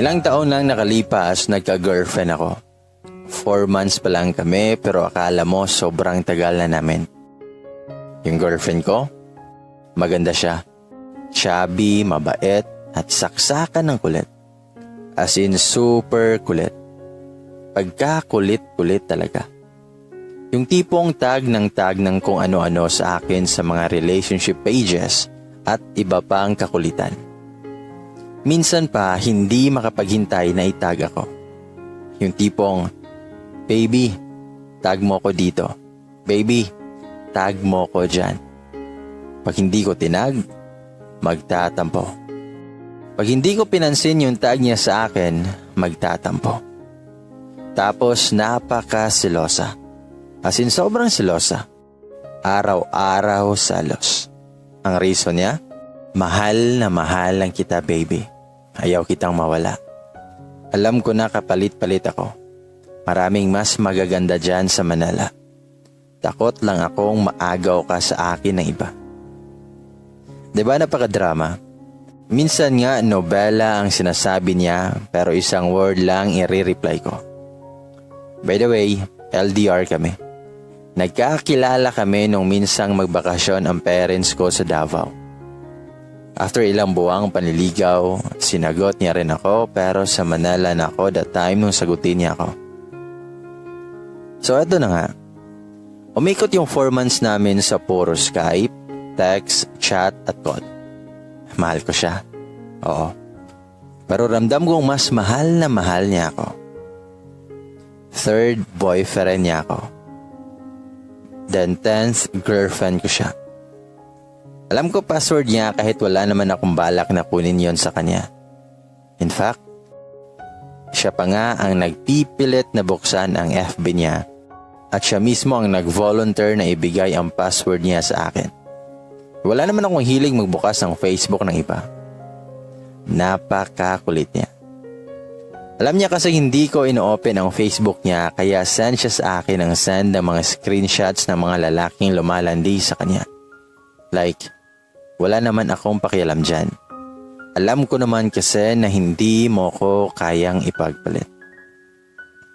Ilang taon lang nakalipas, nagka-girlfriend ako. 4 months pa lang kami pero akala mo sobrang tagal na namin. Yung girlfriend ko, maganda siya. Chubby, mabait, at saksakan ng kulit. As in super kulit. Pagkakulit-kulit talaga. Yung tipong tag ng kung ano-ano sa akin sa mga relationship pages at iba pang kakulitan. Minsan pa hindi makapaghintay na itag ako. Yung tipong, baby, tag mo ko dito. Baby, tag mo ko dyan. Pag hindi ko tinag, magtatampo. Pag hindi ko pinansin yung tag niya sa akin, magtatampo. Tapos napaka-silosa. As in sobrang silosa. Araw-araw salos. Ang reason niya, mahal na mahal lang kita baby. Ayaw kitang mawala. Alam ko na kapalit-palit ako. Maraming mas magaganda dyan sa Manila. Takot lang akong maagaw ka sa akin ng iba. Diba napaka-drama? Minsan nga nobela ang sinasabi niya pero isang word lang i-reply ko. By the way, LDR kami. Nagkakilala kami nung minsang magbakasyon ang parents ko sa Davao. After ilang buwang panliligaw, sinagot niya rin ako pero sa Manila na ako that time nung sagutin niya ako. So eto na nga. Umikot yung 4 months namin sa puro Skype, text, chat at call. Mahal ko siya. Oo. Pero ramdam kong mas mahal na mahal niya ako. Third boyfriend niya ako. Then 10th girlfriend ko siya. Alam ko password niya kahit wala naman akong balak na kunin yon sa kanya. In fact, siya pa nga ang nagpipilit na buksan ang FB niya at siya mismo ang nag-volunteer na ibigay ang password niya sa akin. Wala naman akong hilig magbukas ng Facebook ng iba. Napakakulit niya. Alam niya kasi hindi ko ino-open ang Facebook niya kaya send siya sa akin ng send ng mga screenshots ng mga lalaking lumalandi sa kanya. Like, wala naman akong pakialam dyan. Alam ko naman kasi na hindi mo ko kayang ipagpalit.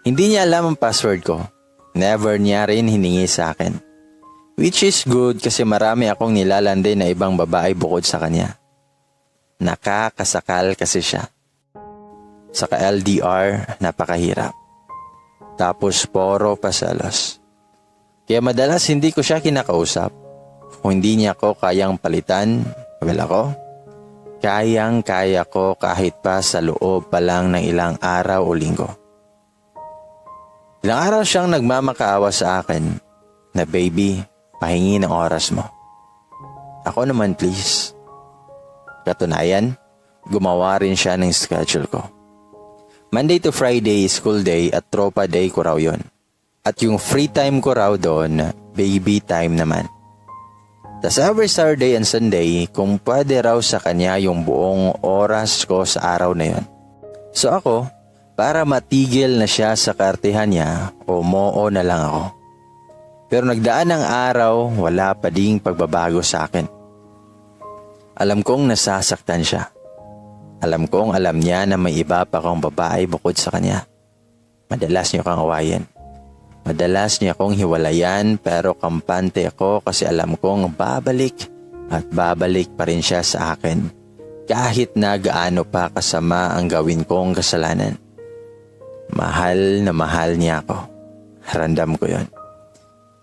Hindi niya alam ang password ko. Never niya rin hiningi sa akin. Which is good kasi marami akong nilalandi na ibang babae bukod sa kanya. Nakakasakal kasi siya. Saka LDR, napakahirap. Tapos poro pasalos. Kaya madalas hindi ko siya kinakausap. Kung hindi niya ako kayang palitan, well ako, kayang-kaya ko kahit pa sa loob pa lang ng ilang araw o linggo. Ilang araw siyang nagmamakaawa sa akin na baby, pahingi ng oras mo. Ako naman please. Katunayan, gumawa rin siya ng schedule ko. Monday to Friday, school day at tropa day ko raw yun. At yung free time ko raw doon, baby time naman. Tas every Saturday and Sunday, kung pwede raw sa kanya yung buong oras ko sa araw na yun. So ako, para matigil na siya sa kartehan niya, umoo na lang ako. Pero nagdaan ng araw, wala pa ding pagbabago sa akin. Alam kong nasasaktan siya. Alam kong alam niya na may iba pa akong babae bukod sa kanya. Madalas niya kang awayin. Madalas niya akong hiwalayan pero kampante ako kasi alam kong babalik at babalik pa rin siya sa akin. Kahit na gaano pa kasama ang gawin kong kasalanan. Mahal na mahal niya ako. Randam ko yon.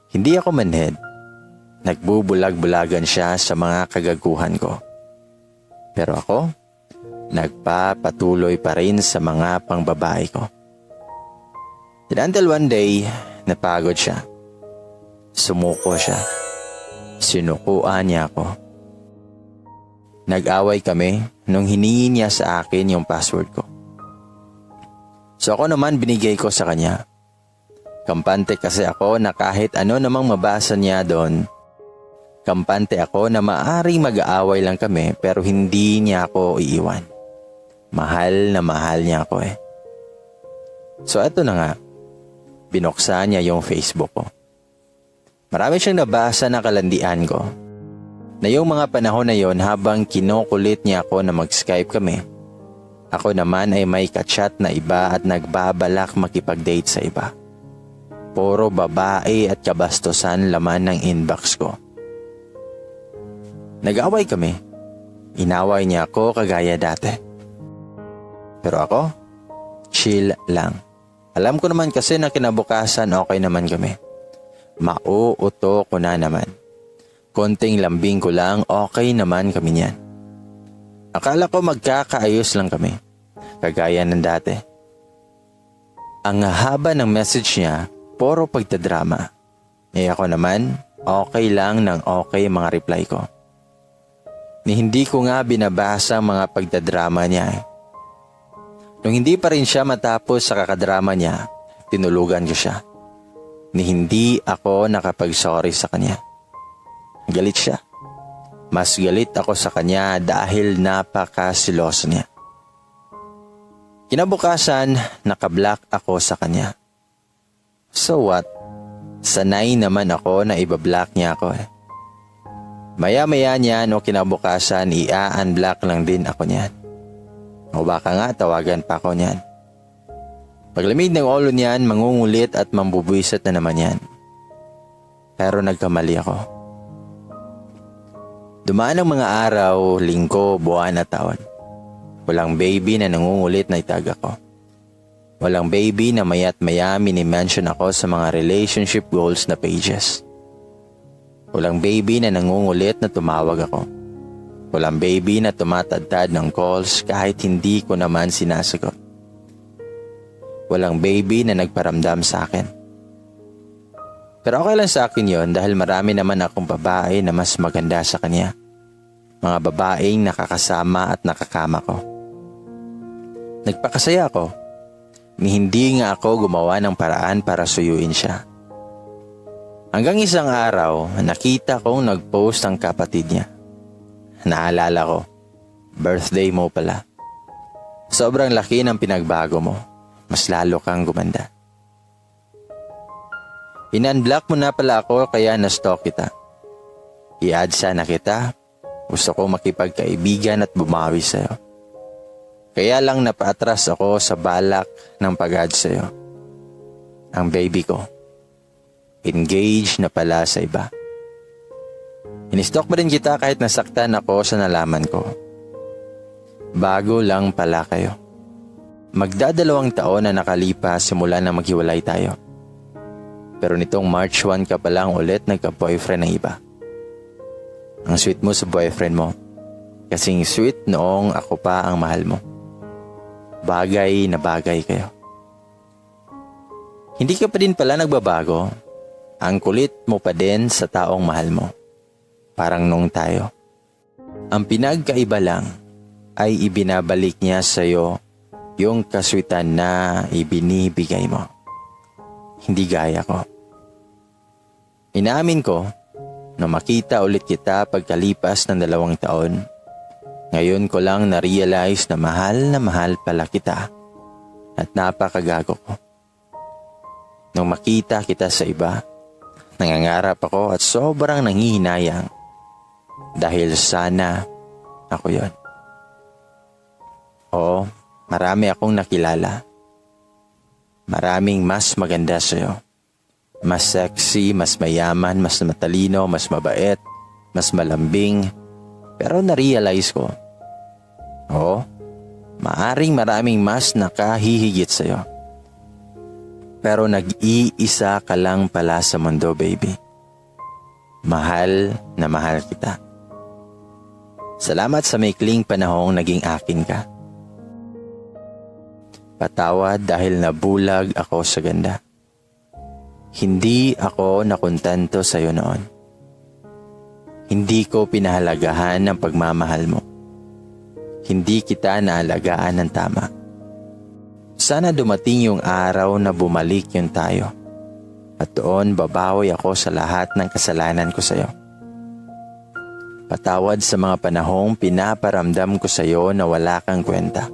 Hindi ako manhid. Nagbubulag-bulagan siya sa mga kagaguhan ko. Pero ako, nagpapatuloy pa rin sa mga pangbabae ko. And until one day, napagod siya. Sumuko siya. Sinukuan niya ako. Nag-away kami nung hiningi niya sa akin yung password ko. So ako naman binigay ko sa kanya. Kampante kasi ako na kahit ano namang mabasa niya doon. Kampante ako na maaring mag-aaway lang kami pero hindi niya ako iiwan. Mahal na mahal niya ako eh. So eto na nga. Binuksan niya yung Facebook ko. Marami siyang nabasa na kalandian ko. Na yung mga panahon na yon habang kinukulit niya ako na mag-Skype kami, Ako naman ay may kachat na iba at nagbabalak makipag-date sa iba. Puro babae at kabastusan laman ng inbox ko. Nag-away kami. Inaway niya ako kagaya dati. Pero ako, chill lang. Alam ko naman kasi na kinabukasan okay naman kami. Mauuto ko na naman. Konting lambing ko lang, okay naman kami niyan. Akala ko magkakaayos lang kami, kagaya ng dati. Ang haba ng message niya, puro pagdadrama. Ako naman, okay lang ng okay mga reply ko. Ni hindi ko nga binabasa ang mga pagdadrama niya. Nung hindi pa rin siya matapos sa kakadrama niya, tinulugan ko siya. Ni hindi ako nakapag-sorry sa kanya. Galit siya. Mas galit ako sa kanya dahil napakasiloso niya. Kinabukasan, nakablock ako sa kanya. So what? Sanay naman ako na ibablock niya ako . Maya-maya niyan o kinabukasan, i-unblock lang din ako niyan. O baka nga tawagan pa ako niyan. Paglamig ng ulo niyan, mangungulit at mambubuisit na naman yan. Pero nagkamali ako. Dumaan ang mga araw, linggo, buwan at taon. Walang baby na nangungulit na itag ako. Walang baby na maya't maya minimension ako sa mga relationship goals na pages. Walang baby na nangungulit na tumawag ako. Walang baby na tumatadtad ng calls kahit hindi ko naman sinasagot. Walang baby na nagparamdam sa akin. Pero okay lang sa akin yon dahil marami naman akong babae na mas maganda sa kanya. Mga babaeng nakakasama at nakakama ko. Nagpakasaya ako. Ni hindi nga ako gumawa ng paraan para suyuin siya. Hanggang isang araw, nakita kong nag-post ang kapatid niya. Naalala ko, birthday mo pala. Sobrang laki ng pinagbago mo. Mas lalo kang gumanda. In-unblock mo na pala ako kaya na-stalk kita. I-add sana kita. Gusto ko makipagkaibigan at bumawi sa'yo. Kaya lang napaatras ako sa balak ng pag-add sa'yo. Ang baby ko, engaged na pala sa iba. In-stalk pa rin kita kahit nasaktan ako sa nalaman ko. Bago lang pala kayo. Magdadalawang taon na nakalipas simula na maghiwalay tayo. Pero nitong March 1 ka pa lang ulit nagka-boyfriend ng iba. Ang sweet mo sa boyfriend mo. Kasing sweet noong ako pa ang mahal mo. Bagay na bagay kayo. Hindi ka pa din pala nagbabago. Ang kulit mo pa din sa taong mahal mo. Parang nung tayo. Ang pinagkaiba lang ay ibinabalik niya sa'yo yung kaswitan na ibinibigay mo. Hindi gaya ko. Inamin ko na makita ulit kita pagkalipas ng 2 taon. Ngayon ko lang na-realize na mahal pala kita at napakagago ko. Nung makita kita sa iba, nangangarap ako at sobrang nanghihinayang dahil sana ako yon. Oo, marami akong nakilala. Maraming mas maganda sa'yo. Mas sexy, mas mayaman, mas matalino, mas mabait, mas malambing. Pero na-realize ko, oo, maaring maraming mas nakahihigit sa'yo. Pero nag-iisa ka lang pala sa mundo, baby. Mahal na mahal kita. Salamat sa maikling panahong naging akin ka. Patawad dahil nabulag ako sa ganda. Hindi ako nakontento sa iyo noon. Hindi ko pinahalagahan ang pagmamahal mo. Hindi kita naalagaan ng tama. Sana dumating yung araw na bumalik yun tayo. At doon babawi ako sa lahat ng kasalanan ko sa iyo. Patawad sa mga panahong pinaparamdam ko sa iyo na wala kang kwenta.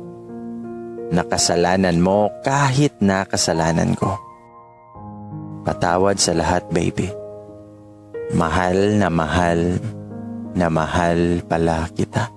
Nakasalanan mo kahit nakasalanan ko. Patawad sa lahat, baby. Mahal na mahal pala kita.